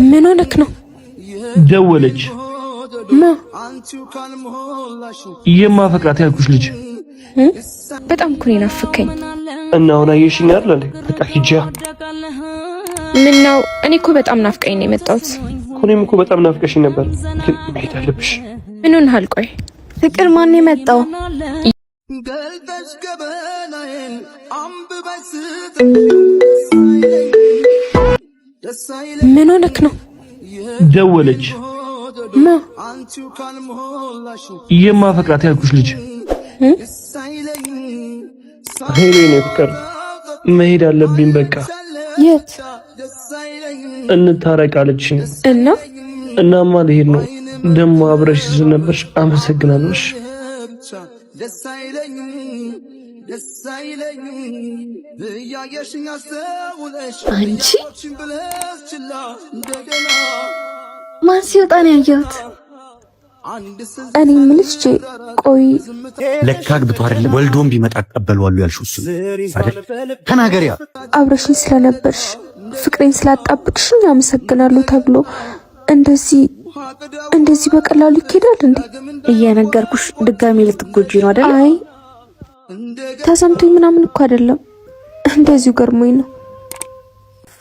ምን ሆነክ ነው? ደወለች። የማፈቅራት ያልኩሽ ልጅ በጣም እኮ ነው ናፍከኝ። እና አሁን አየሽኝ አይደል? በቃ ሂጂ። ምን ነው? እኔ እኮ በጣም ናፍቀኝ ነው የመጣሁት። እኔም እኮ በጣም ናፍቀሽኝ ነበር፣ ግን መሄድ አለብሽ። ምን ሆነሃል? ቆይ ፍቅር ማን ነው የመጣው? ምን ሆነክ ነው? ደወለች። የማፈቅራት ያልኩሽ ልጅ ሄሌ ፍቅር መሄድ አለብኝ። በቃ የት? እንታረቃለች እናማ ልሄድ ነው። ደሞ አብረሽ ስለነበርሽ አመሰግናለሁ። አንቺ ማን ሲወጣ ነው ያየሁት? እኔ ምልሽ ቆይ ለካ አግብቶ አይደለም ወልዶም ቢመጣ አቀበልዋለሁ ያልሽው እሱ አይደል? ተናገሪያ። አብረሽኝ ስለነበርሽ ፍቅሬን ስላጣብቅሽኝ አመሰግናለሁ ተብሎ እንደዚህ በቀላሉ ይኬዳል እንዴ? እየነገርኩሽ ድጋሚ ልትጎጂ ነው አይደል? አይ ተሰምቶኝ ምናምን እኮ አይደለም፣ እንደዚሁ ገርሞኝ ነው።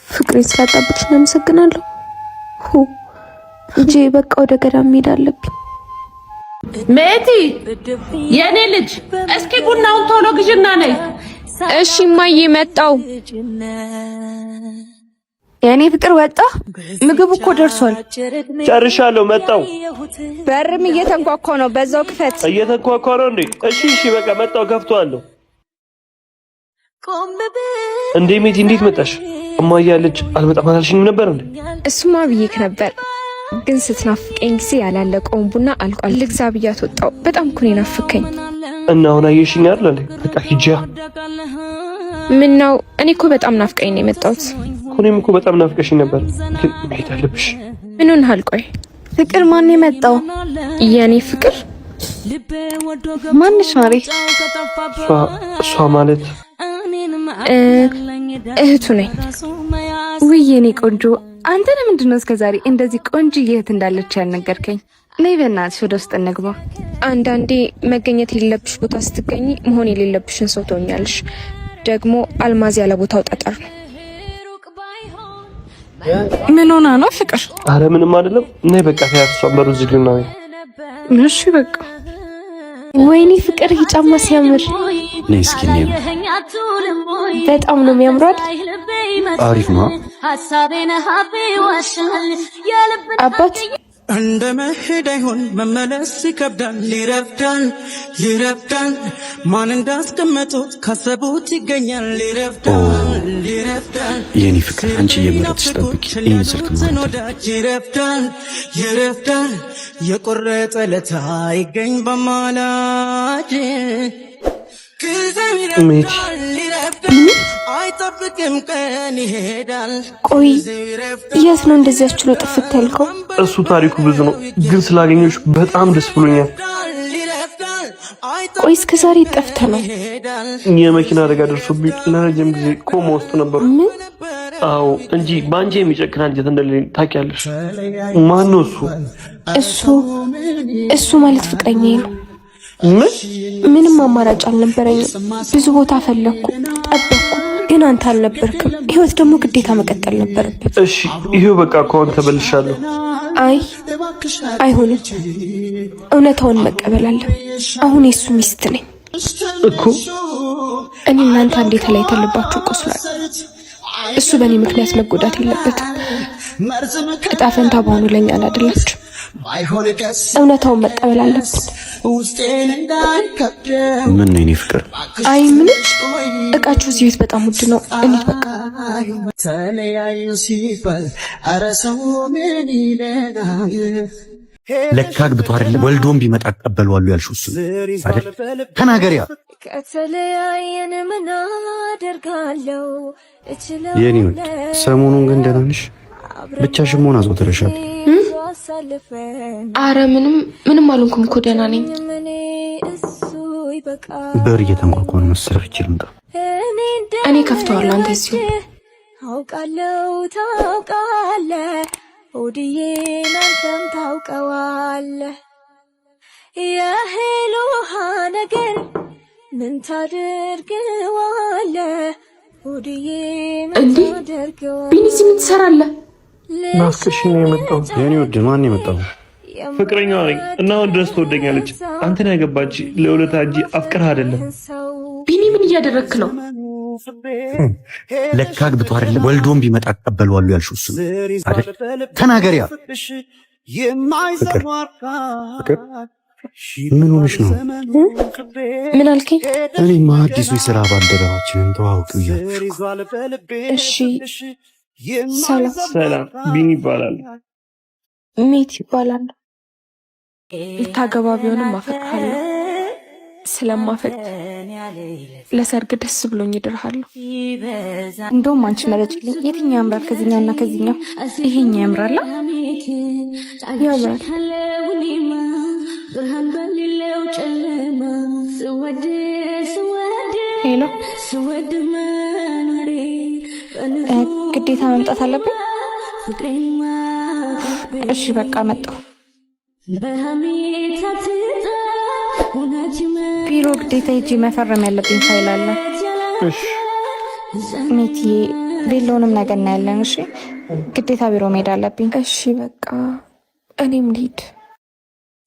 ፍቅሬን ስላጣብቅሽኝ አመሰግናለሁ እንጂ በቃ ወደ ገዳም መሄድ አለብኝ። ሜቲ የኔ ልጅ እስኪ ቡናውን ቶሎ ግዥና ነይ። እሺ እማዬ መጣው። የኔ ፍቅር ወጣ። ምግብ እኮ ደርሷል። ጨርሻለሁ፣ መጣው። በርም እየተንኳኳ ነው፣ በዛው ክፈት። እየተንኳኳ ነው እንዴ? እሺ በቃ መጣው፣ ከፍቷለሁ። እንዴ ሜቲ እንዴት መጣሽ? እማዬ ያለች አልመጣም አላልሽኝም ነበር እንዴ? እሱማ ብዬሽ ነበር፣ ግን ስትናፍቀኝ ጊዜ ያላለቀውን ቡና አልቋል። ልግዛ ብያት ወጣው። በጣም እኮ ነው ናፍከኝ። እና አሁን አየሽኝ አይደል? በቃ ሂጂ። ምን ነው? እኔ እኮ በጣም ናፍቀኝ ነው የመጣሁት። እኔም እኮ በጣም ናፍቀሽኝ ነበር፣ ግን መሄድ አለብሽ። ምን ሆነሃል? ቆይ ፍቅር ማን ነው የመጣው? የኔ ፍቅር ማንሽ? ማሪ እሷ ማለት እህቱ ነኝ። ውይ የኔ ቆንጆ፣ አንተ ለምንድን ነው እስከዛሬ እንደዚህ ቆንጆ እህት እንዳለች ያልነገርከኝ? ነይ በእናትሽ ወደ ውስጥ እንግባ። አንዳንዴ መገኘት የሌለብሽ ቦታ ስትገኝ መሆን የሌለብሽን ሰው ትሆኛለሽ። ደግሞ አልማዝ ያለ ቦታው ጠጠር ነው። ምን ሆና ነው ፍቅር? አረ ምንም አይደለም። ነይ በቃ ታያቷ በሩ ዝግና ነው። እሺ በቃ። ወይኔ ፍቅር ይጫማ ሲያምር። ነይ እስኪ ነይ። በጣም ነው የሚያምረው። አሪፍ ነው። አባት እንደ መሄድ አይሆን መመለስ ይከብዳል። ይረፍዳል ማን እንዳስቀመጡት ካሰቡት ይገኛል። ይረፍዳል የኔ ፍቅር አንቺ እየመረጥሽ ጠብቂ። ይሄን ስልክ ማለት ይረፍዳል የቆረጠ ለታ ይገኝ በማላጅ ሜቲ አይጠብቅም ቀን ይሄዳል። ቆይ የት ነው እንደዚህ አስችሎ ጥፍት ያልከው? እሱ ታሪኩ ብዙ ነው፣ ግን ስላገኘሁሽ በጣም ደስ ብሎኛል። ቆይ እስከ ዛሬ ጠፍተህ ነው? የመኪና አደጋ ደርሶብኝ ለረጅም ጊዜ ኮማ ውስጥ ነበርኩ። ምን? አዎ እንጂ ባንቺ የሚጨክን አንጀት እንደሌለኝ ታውቂያለሽ። ማን ነው እሱ? እሱ ማለት ፍቅረኛዬ ነው። ምንም አማራጭ አልነበረኝም። ብዙ ቦታ ፈለኩ፣ ጠበቅኩ፣ ግን አንተ አልነበርክም። ህይወት ደግሞ ግዴታ መቀጠል ነበረበት። እሺ ይሄው በቃ ከሆነ ተበልሻለሁ። አይሆንም። እውነታውን መቀበል አለ። አሁን የሱ ሚስት ነኝ እኮ። እኔ እናንተ አንዴ ተለያይተን ልባችሁ ቆስሏል። እሱ በእኔ ምክንያት መጎዳት የለበትም። እጣ ፈንታ በሆኑ ለኛ አላደላችሁ። እውነታውን መቀበል አለብን። ምን ነው የኔ ፍቅር? አይ ምንም። እቃችሁ እዚህ ቤት በጣም ውድ ነው። እኔ በቃ ተለያዩ ሲባል ኧረ ሰው ምን ይለናል? ለካ አግብቶ አይደለም ወልዶም ቢመጣ አቀበልዋለሁ ያልሽው እሱ አይደል? ተናገሪያ። ከተለያየን ምን አደርጋለሁ? የኔ ወድ ሰሞኑን ግን ደህና ነሽ? ብቻሽን መሆን አዘውትረሻል። አረ ምንም አልሆንኩም እኮ ደህና ነኝ። በር እየተንኳኳ ነው መሰለኝ። ልምጣ? እኔ ከፍተዋለሁ። አንተ እዚሁ አውቃለሁ ታውቃለህ ሆድዬ ናንተም ታውቀዋለህ የእህል ውሃ ነገር ምን ታደርገዋለህ ሆድዬ ምን ታደርገዋለህ ቢኒስ ምን ትሰራለህ ናፍቀሽ ነው የመጣው የኔ ውድ ማን የመጣው ፍቅረኛዋ ነኝ እና አሁን ድረስ ትወደኛለች አንተን ያገባች ለውለታ እንጂ አፍቅርህ አይደለም ቢኒ ምን እያደረክ ነው ለካ አግብቶ አይደለም ወልዶም ቢመጣ ተቀበልዋለሁ ያልሽው እሱ አይደል ተናገሪያ ፍቅር ምን ሆነሽ ነው ምን አልከኝ እኔማ አዲሱ የሥራ ባልደረባችንን ተዋውቂው እያልኩሽ እሺ ሰላም ቢኒ ይባላል ሜት ይባላል ልታገባ ቢሆንም አፈቅርሃለሁ ስለማፈቅር ለሰርግ ደስ ብሎኝ እድርሃለሁ እንደውም አንቺ መረጭልኝ የትኛው ያምራል ከዚህኛውና ከዚህኛው ይሄኛው ያምራል ያምራል ብርሃን በሌለው ጨለማ ሄሎ ስወድ መኖሬ ግዴታ መምጣት አለብኝ እሺ በቃ መጣሁ ቢሮ ግዴታ ሂጂ መፈረም ያለብኝ ፋይል አለ እሺ ሜትዬ ሌላውንም ነገር እናያለን እሺ ግዴታ ቢሮ መሄድ አለብኝ እሺ በቃ እኔም ልሂድ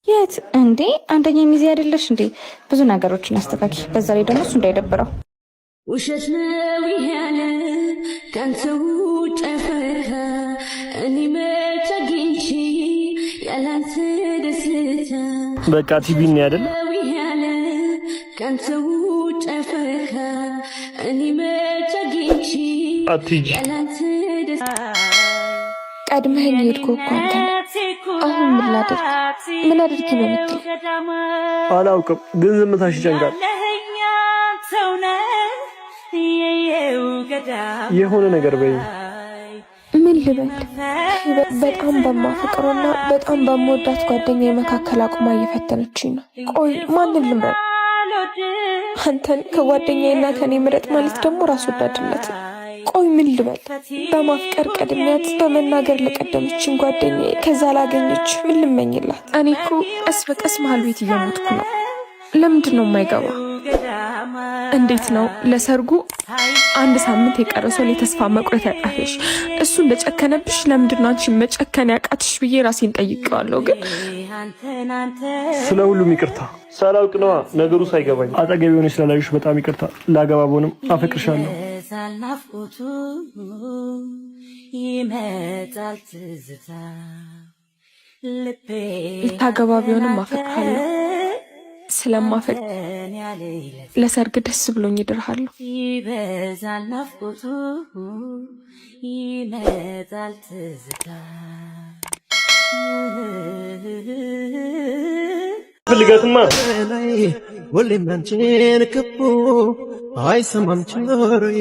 የት እንዴ አንደኛ ሚዜ አይደለሽ እንዴ ብዙ ነገሮችን አስተካኪ በዛ ላይ ደግሞ እሱ እንዳይደብረው ውሸት ነው ያለ ካንተው ጨፈረ እኔ መቻግንቺ ያላንተ ደስታ በቃ ቲቪ ነው አይደል ያለ ካንተው ጨፈረ እኔ መቻግንቺ አትጂ ያላንተ ደስታ ቀድመኸኝ ሄድኩ እኮ አንተ አሁን ምን ላድርግ ምን አድርጊ ነው የምትለው አላውቅም ግን ዝምታሽ ይጨንቃል የሆነ ነገር በይ ምን ልበል በጣም በማፈቅረውና በጣም በምወዳት ጓደኛዬ መካከል አቁማ እየፈተነችኝ ነው ቆይ ማንን ልምረጥ አንተን ከጓደኛዬና ከኔ ምረጥ ማለት ደግሞ ራስ ወዳድነት ቆይ ምን ልበል በማፍቀር ቀድሚያት በመናገር ለቀደመችን ጓደኛዬ ከዛ ላገኘች ምን ልመኝላት እኔ እኮ ቀስ በቀስ መሀል ቤት እየሞትኩ ነው ለምንድን ነው የማይገባ እንዴት ነው ለሰርጉ አንድ ሳምንት የቀረሰው ለተስፋ መቁረጥ ያቃተሽ እሱ እንደጨከነብሽ ለምንድን ነው አንቺ መጨከን ያቃተሽ ብዬ ራሴን ጠይቄዋለሁ ግን ስለ ሁሉም ይቅርታ ሳላውቅ ነዋ ነገሩ ሳይገባኝ አጠገብ ሆነሽ ስላላዩሽ በጣም ይቅርታ ላገባቦንም አፈቅርሻለሁ ይመጣል ትዝታ ልታገባ ቢሆንም አፈቅርሃለሁ ስለማፈቅር ለሰርግ ደስ ብሎኝ እድርሃለሁ ይበዛል ናፍቆቱ ይመጣል ትዝታ ፍልጋትማ ሁሌም አንቺን ክፉ አይሰማም ችሎሮይ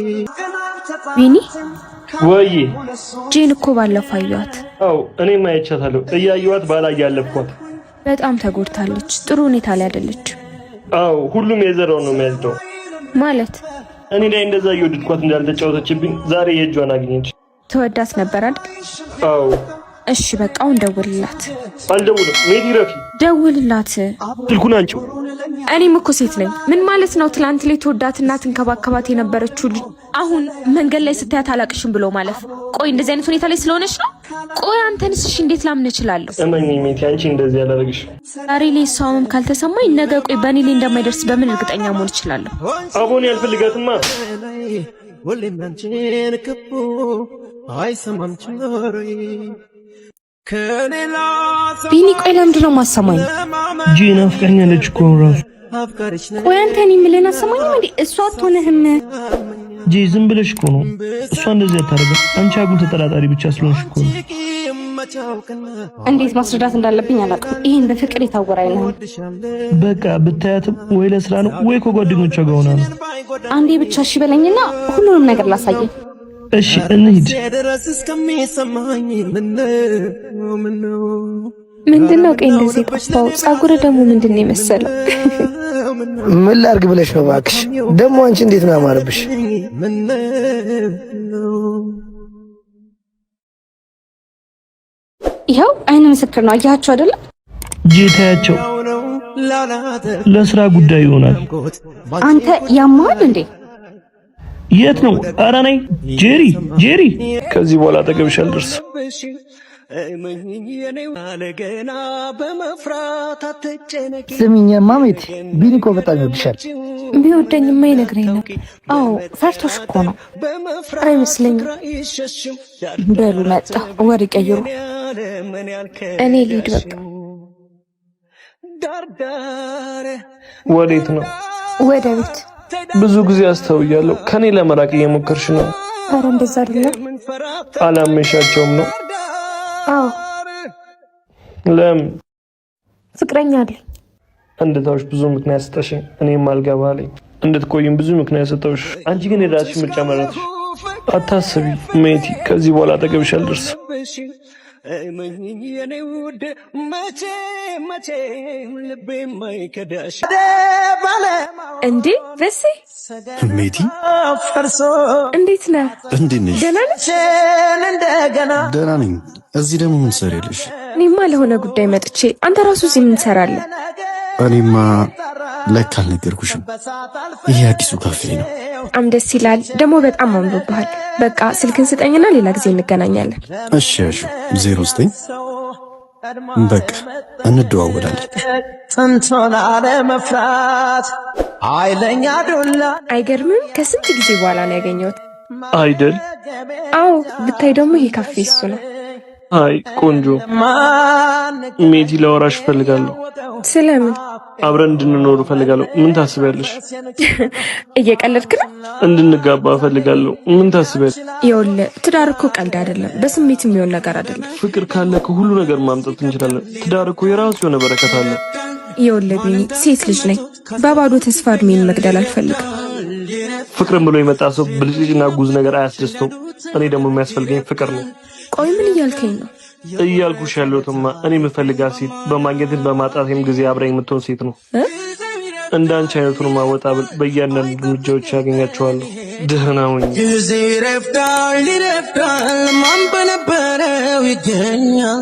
ቢኒ ወይ ጄን እኮ ባለፈው አየኋት አው እኔም አይቻታለሁ እያየኋት ባላየ ያለፍኳት በጣም ተጎድታለች ጥሩ ሁኔታ ላይ አይደለች አው ሁሉም የዘራው ነው የሚያዝደው ማለት እኔ ላይ እንደዛ እየወደድኳት እንዳልተጫወተችብኝ ዛሬ የእጇን አግኘች ተወዳት ነበር አይደል አው እሺ በቃ አሁን ደውልላት አልደውልም ሜዲ ረፊ ደውልላት ስልኩን አንቺው እኔም እኮ ሴት ነኝ ምን ማለት ነው ትላንት ላይ ተወዳትና ትንከባከባት የነበረችው ልጅ አሁን መንገድ ላይ ስታያት አላቅሽም ብሎ ማለፍ ቆይ እንደዚህ አይነት ሁኔታ ላይ ስለሆነች ነው ቆይ አንተንስ እሺ እንዴት ላምን እችላለሁ እመኚኝ ሜቲ አንቺ እንደዚህ ያላረግሽ ዛሬ ላይ ሰውም ካልተሰማኝ ነገ ቆይ በኔ ላይ እንደማይደርስ በምን እርግጠኛ መሆን እችላለሁ አቦን ያልፈልጋትማ ሁሌም አንቺን ክፉ አይሰማም ችሎሮይ ቢኒ ቆይ ለምንድን ነው የማሰማኝ ጂና ፍቅረኛለች እኮ ራሱ ቆይ አንተ እኔ የምልህን አሰማኝም እንዴ እሷ አትሆንህም ጂ ዝም ብለሽ እኮ ነው እሷ እንደዚህ አታደርግም አንቺ አጉል ተጠራጣሪ ብቻ ስለሆንሽ እኮ ነው እንዴት ማስረዳት እንዳለብኝ አላውቅም ይሄን በፍቅር የታወረ አይነው በቃ ብታያትም ወይ ለስራ ነው ወይ ከጓደኞቿ ጋር ሆና ነው አንዴ ብቻ እሺ በለኝና ሁሉንም ነገር ላሳየኝ እሺ እንሂድ ድረስ እስከሚሰማኝ ምንድነው ቀይ እንደዚህ ቆስጣው ጸጉር ደግሞ ምንድነው የመሰለው ምን ላርግ ብለሽ ነው እባክሽ ደግሞ አንቺ እንዴት ነው ያማረብሽ ይኸው አይነ ምስክር ነው። አያቸው አይደለ? ጄታያቸው ለስራ ጉዳይ ይሆናል። አንተ ያማል እንዴ? የት ነው? ኧረ ነይ ጄሪ፣ ከዚህ በኋላ አጠገብሽ አልደርስም። ስሚኝማ ሜቲ፣ ቢኒ እኮ በጣም ይወድሻል። ቢወደኝማ ይነግረኝ ነበር። አዎ ፈርቶሽ እኮ ነው። አይመስለኝም። በሉ መጣ፣ ወሬ ቀይሩ። እኔ ልሂድ በቃ። ወዴት ነው? ወደ ቤት። ብዙ ጊዜ አስተውያለሁ። ከኔ ለመራቅ እየሞከርሽ ነው። ኧረ እንደዛ አይደለም። አላመሻቸውም ነው? አዎ። ለምን? ፍቅረኛ አለኝ። እንድታውሽ ብዙ ምክንያት ሰጠሽኝ። እኔም አልገባ አለኝ። እንድትቆይም ብዙ ምክንያት ሰጠውሽ። አንቺ ግን የራስሽ ምርጫ መረጥሽ። አታስቢ ሜቲ፣ ከዚህ በኋላ አጠገብሽ አልደርስም። እንዴ በሴ ሜቲ እንዴት ነህ? እንዴት ነሽ? ደህና ነሽ? ደህና ነኝ። እዚህ ደግሞ ምን ትሰሪያለሽ? እኔማ ለሆነ ጉዳይ መጥቼ፣ አንተ ራሱ እዚህ ምን ትሰራለህ? እኔማ ለካ አልነገርኩሽም። ይሄ አዲሱ ካፌ ነው። በጣም ደስ ይላል። ደግሞ በጣም አምሮብሃል። በቃ ስልክን ስጠኝና ሌላ ጊዜ እንገናኛለን። እሺ ያሹ 09 በቃ እንደዋወላለን። ጥንቶና ለመፍራት ኃይለኛ ዱላ። አይገርምም? ከስንት ጊዜ በኋላ ነው ያገኘሁት አይደል? አዎ። ብታይ ደግሞ ይሄ ካፌ እሱ ነው። አይ ቆንጆ ሜቲ፣ ላወራሽ እፈልጋለሁ። ስለምን? አብረን እንድንኖር እፈልጋለሁ። ምን ታስቢያለሽ? እየቀለድክ ነው? እንድንጋባ እፈልጋለሁ። ምን ታስቢያለሽ? ይኸውልህ ትዳር እኮ ቀልድ አይደለም። በስሜት የሚሆን ነገር አይደለም። ፍቅር ካለ ሁሉ ነገር ማምጣት እንችላለን። ትዳር እኮ የራሱ የሆነ በረከት አለ። ይኸውልህ ቢኒ፣ ሴት ልጅ ነኝ። በባዶ ተስፋ እድሜን መግደል አልፈልግም። ፍቅርን ብሎ የመጣ ሰው ብልጭልጭና ጉዝ ነገር አያስደስተው። እኔ ደግሞ የሚያስፈልገኝ ፍቅር ነው። ቆይ ምን እያልከኝ ነው? እያልኩሽ ያለሁትማ እኔ የምፈልጋት ሴት በማግኘትን በማጣቴም ጊዜ አብረኝ የምትሆን ሴት ነው። እንዳንቺ አይነቱን ማወጣብል በእያንዳንዱ እርምጃዎች ያገኛቸዋለሁ። ደህና ሁኚ። ጊዜ ይረፍዳል ማን በነበረው ይገኛል።